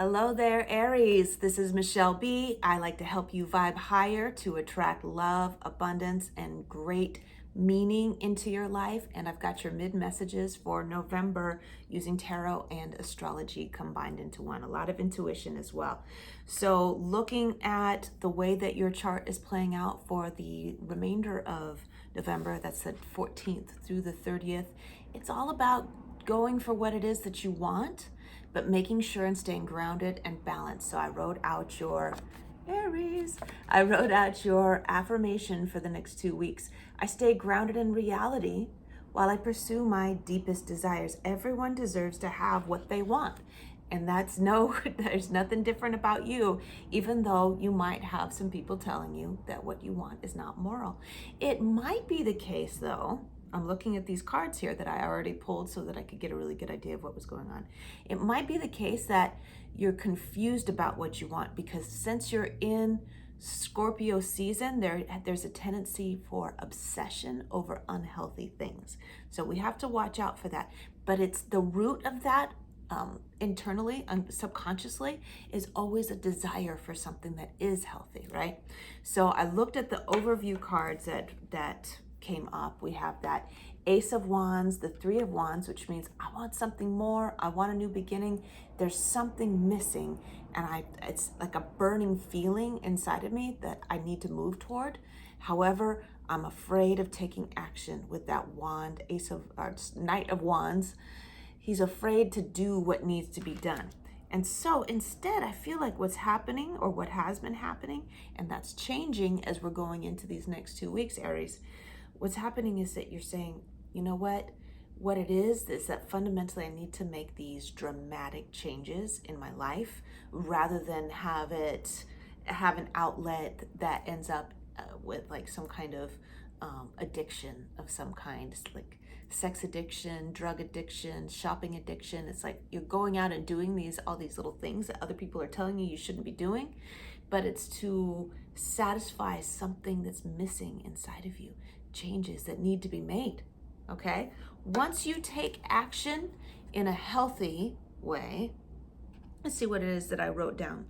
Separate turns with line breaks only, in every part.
Hello there, Aries. This is Michele Bee. I like to help you vibe higher to attract love, abundance, and great meaning into your life. And I've got your mid-messages for November using tarot and astrology combined into one. A lot of intuition as well. So looking at the way that your chart is playing out for the remainder of November, that's the 14th through the 30th, it's all about going for what it is that you want, but making sure and staying grounded and balanced. So I wrote out your Aries. I wrote out your affirmation for the next 2 weeks. I stay grounded in reality while I pursue my deepest desires. Everyone deserves to have what they want. And there's nothing different about you, even though you might have some people telling you that what you want is not moral. It might be the case though, I'm looking at these cards here that I already pulled so that I could get a really good idea of what was going on. It might be the case that you're confused about what you want because since you're in Scorpio season, there's a tendency for obsession over unhealthy things. So we have to watch out for that. But it's the root of that internally and subconsciously is always a desire for something that is healthy, right? So I looked at the overview cards that came up. We have that Ace of Wands, the Three of Wands, which means I want something more. I want a new beginning. There's something missing, and it's like a burning feeling inside of me that I need to move toward. However, I'm afraid of taking action with that wand, Knight of Wands. He's afraid to do what needs to be done. And so instead, I feel like what's happening or what has been happening, and that's changing as we're going into these next 2 weeks, Aries, what's happening is that you're saying, you know what it is that fundamentally I need to make these dramatic changes in my life rather than have an outlet that ends up with like some kind of addiction of some kind, like sex addiction, drug addiction, shopping addiction. It's like you're going out and doing all these little things that other people are telling you shouldn't be doing, but it's to satisfy something that's missing inside of you, changes that need to be made, okay? Once you take action in a healthy way, let's see what it is that I wrote down.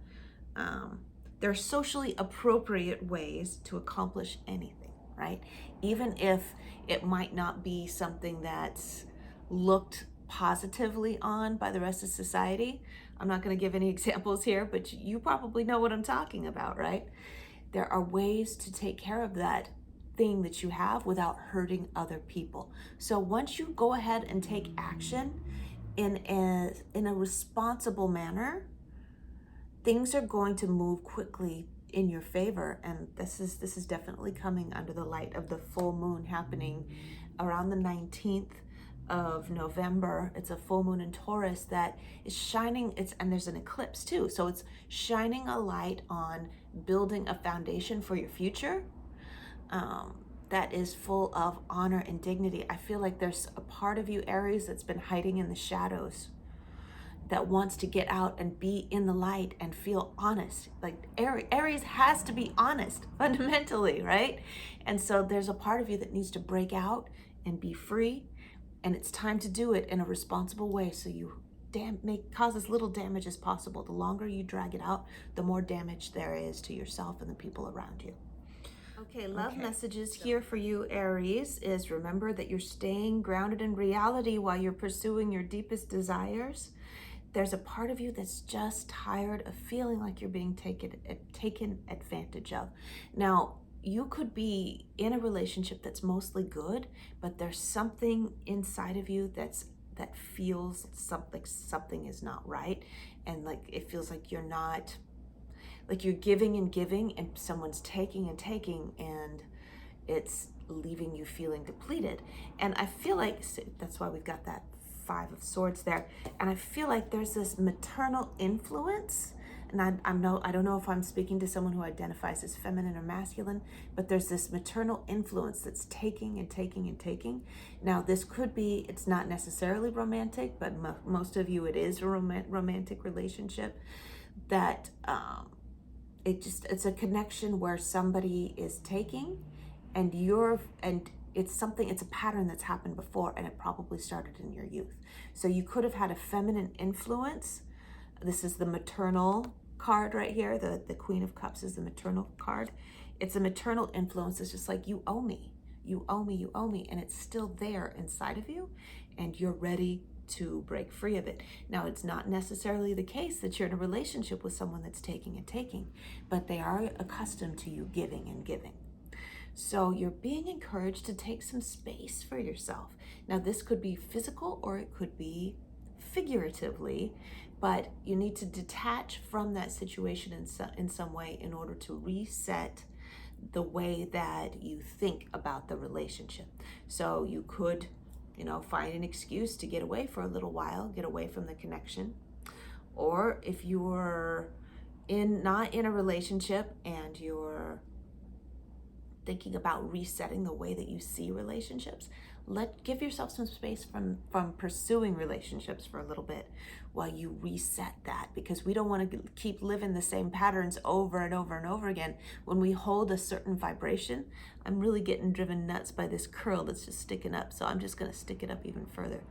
There are socially appropriate ways to accomplish anything, right? Even if it might not be something that's looked positively on by the rest of society. I'm not going to give any examples here, but you probably know what I'm talking about, right? There are ways to take care of that thing that you have without hurting other people. So once you go ahead and take action in a responsible manner, things are going to move quickly in your favor. And this is definitely coming under the light of the full moon happening around the 19th of November. It's a full moon in Taurus that is shining, and there's an eclipse too. So it's shining a light on building a foundation for your future that is full of honor and dignity. I feel like there's a part of you, Aries, that's been hiding in the shadows, that wants to get out and be in the light and feel honest. Like Aries has to be honest fundamentally, right? And so there's a part of you that needs to break out and be free, and it's time to do it in a responsible way so you cause as little damage as possible. The longer you drag it out, the more damage there is to yourself and the people around you. Okay, love messages here for you, Aries, is remember that you're staying grounded in reality while you're pursuing your deepest desires. There's a part of you that's just tired of feeling like you're being taken advantage of. Now, you could be in a relationship that's mostly good, but there's something inside of you that feels something is not right, and like it feels like you're not, like you're giving and giving and someone's taking and taking, and it's leaving you feeling depleted. And I feel like that's why we've got that Five of Swords there. And I feel like there's this maternal influence, and I don't know if I'm speaking to someone who identifies as feminine or masculine, but there's this maternal influence that's taking and taking and taking. Now this could be, it's not necessarily romantic, but most of you it is a romantic relationship that it's a connection where somebody is taking and it's a pattern that's happened before, and it probably started in your youth. So you could have had a feminine influence This is the maternal card right here. The Queen of Cups is the maternal card. It's a maternal influence. It's just like, you owe me. You owe me, you owe me. And it's still there inside of you, and you're ready to break free of it. Now, it's not necessarily the case that you're in a relationship with someone that's taking and taking, but they are accustomed to you giving and giving. So you're being encouraged to take some space for yourself. Now, this could be physical or it could be figuratively, but you need to detach from that situation in some way in order to reset the way that you think about the relationship. So you could, find an excuse to get away for a little while, get away from the connection. Or if you're not in a relationship and you're thinking about resetting the way that you see relationships, give yourself some space from pursuing relationships for a little bit while you reset that, because we don't want to keep living the same patterns over and over and over again. When we hold a certain vibration, I'm really getting driven nuts by this curl that's just sticking up, so I'm just going to stick it up even further.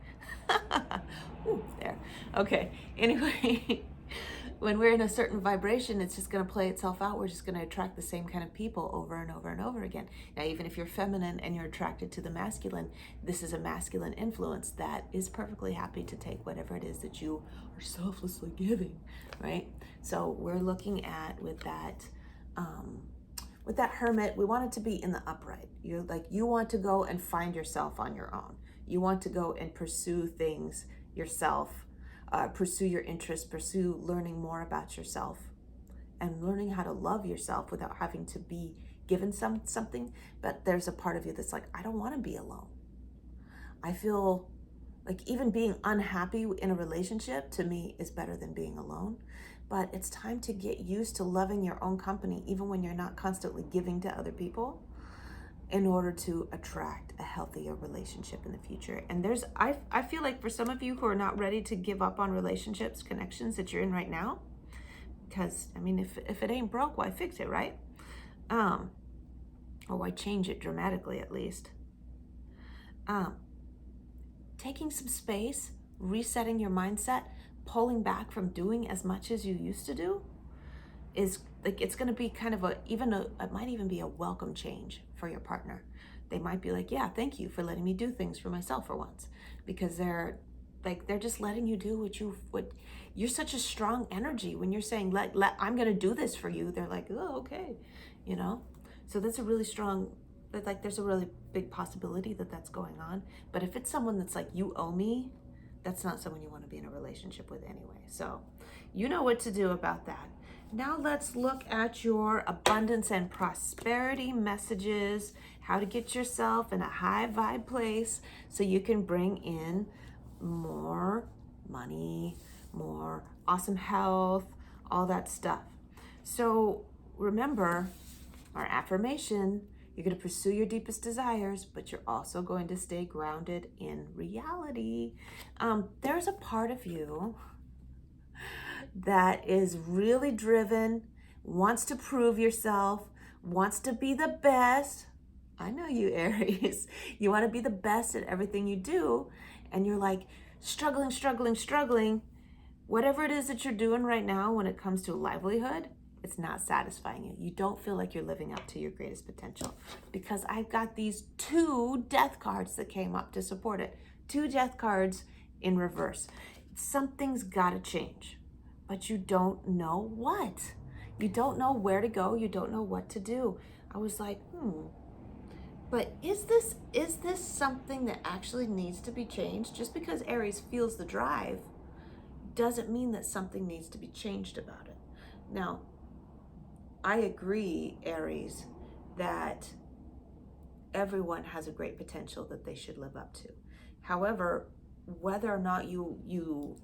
Ooh, there. Okay, anyway. When we're in a certain vibration, it's just going to play itself out. We're just going to attract the same kind of people over and over and over again. Now, even if you're feminine and you're attracted to the masculine, this is a masculine influence that is perfectly happy to take whatever it is that you are selflessly giving, right? So we're looking at with that hermit, we want it to be in the upright. You want to go and find yourself on your own. You want to go and pursue things yourself. Pursue your interests, pursue learning more about yourself and learning how to love yourself without having to be given something. But there's a part of you that's like, I don't want to be alone. I feel like even being unhappy in a relationship to me is better than being alone. But it's time to get used to loving your own company, even when you're not constantly giving to other people, in order to attract a healthier relationship in the future. And I feel like for some of you who are not ready to give up on relationships, connections that you're in right now, because I mean, if it ain't broke, why fix it, right? Or why change it dramatically, at least. Taking some space, resetting your mindset, pulling back from doing as much as you used to do is like, it's going to be kind of it might even be a welcome change for your partner. They might be like, yeah, thank you for letting me do things for myself for once, because they're just letting you do what you're such a strong energy. When you're saying, I'm going to do this for you, they're like, oh, okay. So that's a really strong, there's a really big possibility that that's going on. But if it's someone that's like, you owe me, that's not someone you want to be in a relationship with anyway. So you know what to do about that. Now let's look at your abundance and prosperity messages, how to get yourself in a high vibe place so you can bring in more money, more awesome health, all that stuff. So remember our affirmation, you're going to pursue your deepest desires, but you're also going to stay grounded in reality. There's a part of you that is really driven, wants to prove yourself, wants to be the best. I know you, Aries. You want to be the best at everything you do, and you're like struggling. Whatever it is that you're doing right now when it comes to livelihood, it's not satisfying you. You don't feel like you're living up to your greatest potential, because I've got these 2 death cards that came up to support it. 2 death cards in reverse. Something's got to change. But you don't know what. You don't know where to go. You don't know what to do. I was like, but is this something that actually needs to be changed? Just because Aries feels the drive doesn't mean that something needs to be changed about it. Now, I agree, Aries, that everyone has a great potential that they should live up to. However, whether or not you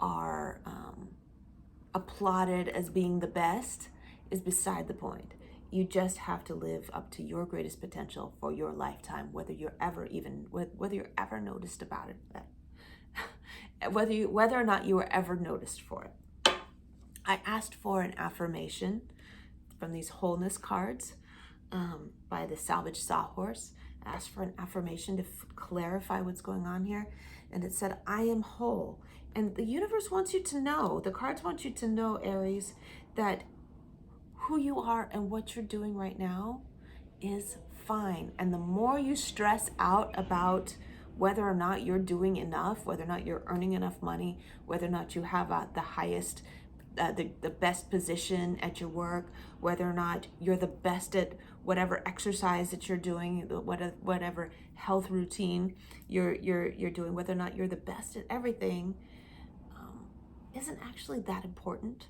are applauded as being the best is beside the point. You just have to live up to your greatest potential for your lifetime, whether you're ever noticed about it, whether or not you were ever noticed for it. I asked for an affirmation from these wholeness cards by the Salvage Sawhorse, asked for an affirmation to clarify what's going on here. And it said, I am whole. And the universe wants you to know, the cards want you to know, Aries, that who you are and what you're doing right now is fine. And the more you stress out about whether or not you're doing enough, whether or not you're earning enough money, whether or not you have the highest, the best position at your work, whether or not you're the best at whatever exercise that you're doing, whatever health routine you're doing, whether or not you're the best at everything, isn't actually that important.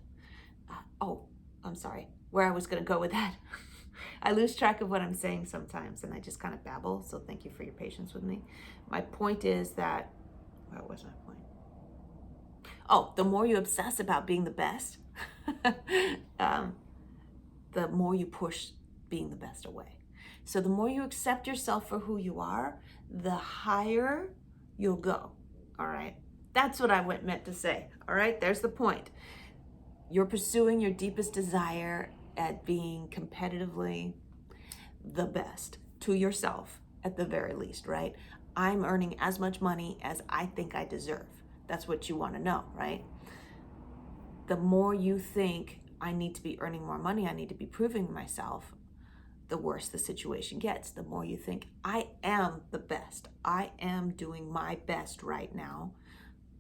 Oh, I'm sorry, where I was going to go with that. I lose track of what I'm saying sometimes, and I just kind of babble, so thank you for your patience with me. My point is that, where was my point? Oh, the more you obsess about being the best, the more you push being the best away. So the more you accept yourself for who you are, the higher you'll go, all right? That's what I meant to say, all right? There's the point. You're pursuing your deepest desire at being competitively the best to yourself, at the very least, right? I'm earning as much money as I think I deserve. That's what you want to know, right? The more you think I need to be earning more money, I need to be proving myself, the worse the situation gets. The more you think I am the best, I am doing my best right now,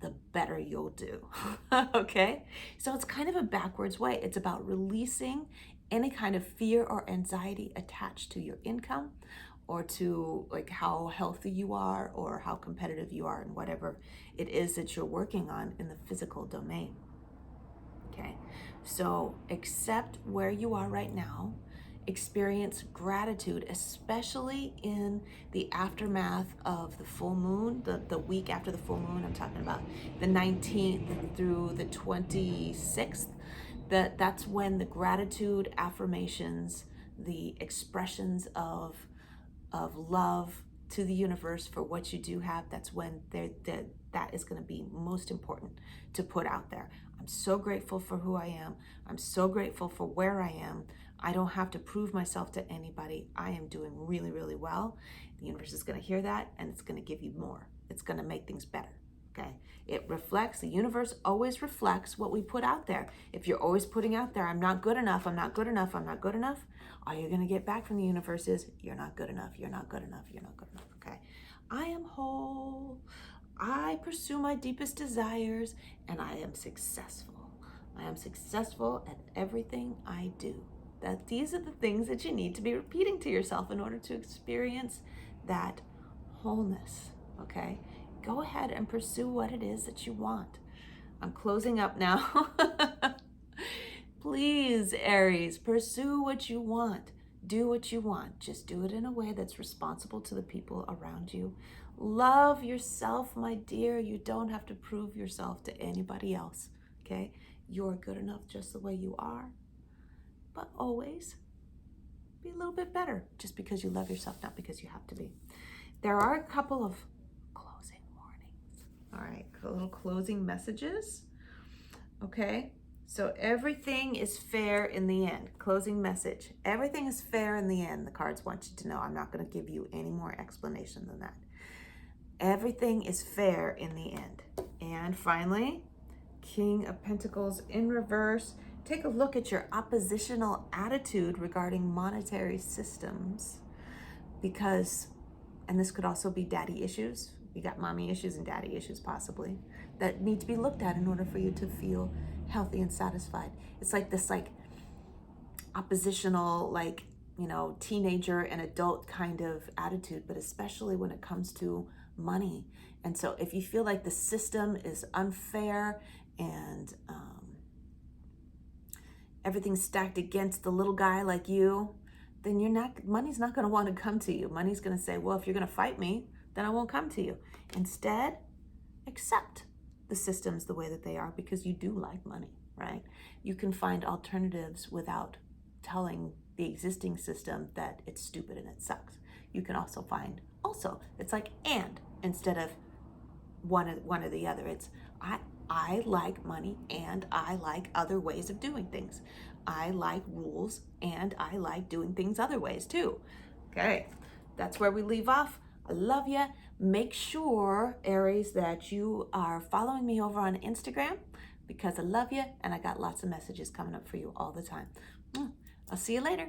the better you'll do. Okay? So it's kind of a backwards way. It's about releasing any kind of fear or anxiety attached to your income, or to like how healthy you are, or how competitive you are, and whatever it is that you're working on in the physical domain. Okay? So accept where you are right now. Experience gratitude, especially in the aftermath of the full moon, the week after the full moon. I'm talking about the 19th through the 26th. That's when the gratitude affirmations, the expressions of love to the universe for what you do have, that's when that is going to be most important to put out there. I'm so grateful for who I am. I'm so grateful for where I am. I don't have to prove myself to anybody. I am doing really, really well. The universe is going to hear that, and it's going to give you more. It's going to make things better. Okay? It reflects, the universe always reflects what we put out there. If you're always putting out there, I'm not good enough, I'm not good enough, I'm not good enough, all you're going to get back from the universe is, you're not good enough, you're not good enough, you're not good enough. Okay? I am whole. I pursue my deepest desires, and I am successful. I am successful at everything I do. That these are the things that you need to be repeating to yourself in order to experience that wholeness. Okay? Go ahead and pursue what it is that you want. I'm closing up now. Please, Aries, pursue what you want. Do what you want. Just do it in a way that's responsible to the people around you. Love yourself, my dear. You don't have to prove yourself to anybody else, okay? You're good enough just the way you are. But always be a little bit better, just because you love yourself, not because you have to be. There are a couple of closing warnings. All right, little closing messages. Okay, so everything is fair in the end. Closing message. Everything is fair in the end. The cards want you to know. I'm not going to give you any more explanation than that. Everything is fair in the end. And finally, King of Pentacles in reverse. Take a look at your oppositional attitude regarding monetary systems, because, and this could also be daddy issues. You got mommy issues and daddy issues possibly that need to be looked at in order for you to feel healthy and satisfied. It's like this oppositional, teenager and adult kind of attitude, but especially when it comes to money. And so if you feel like the system is unfair and everything's stacked against the little guy like you, then money's not going to want to come to you. Money's going to say, well, if you're going to fight me, then I won't come to you. Instead, accept the systems the way that they are, because you do like money, right? You can find alternatives without telling the existing system that it's stupid and it sucks. You can also find, it's like and instead of one or the other. It's I like money and I like other ways of doing things. I like rules and I like doing things other ways too. Okay, that's where we leave off. I love you. Make sure, Aries, that you are following me over on Instagram because I love you and I got lots of messages coming up for you all the time. I'll see you later.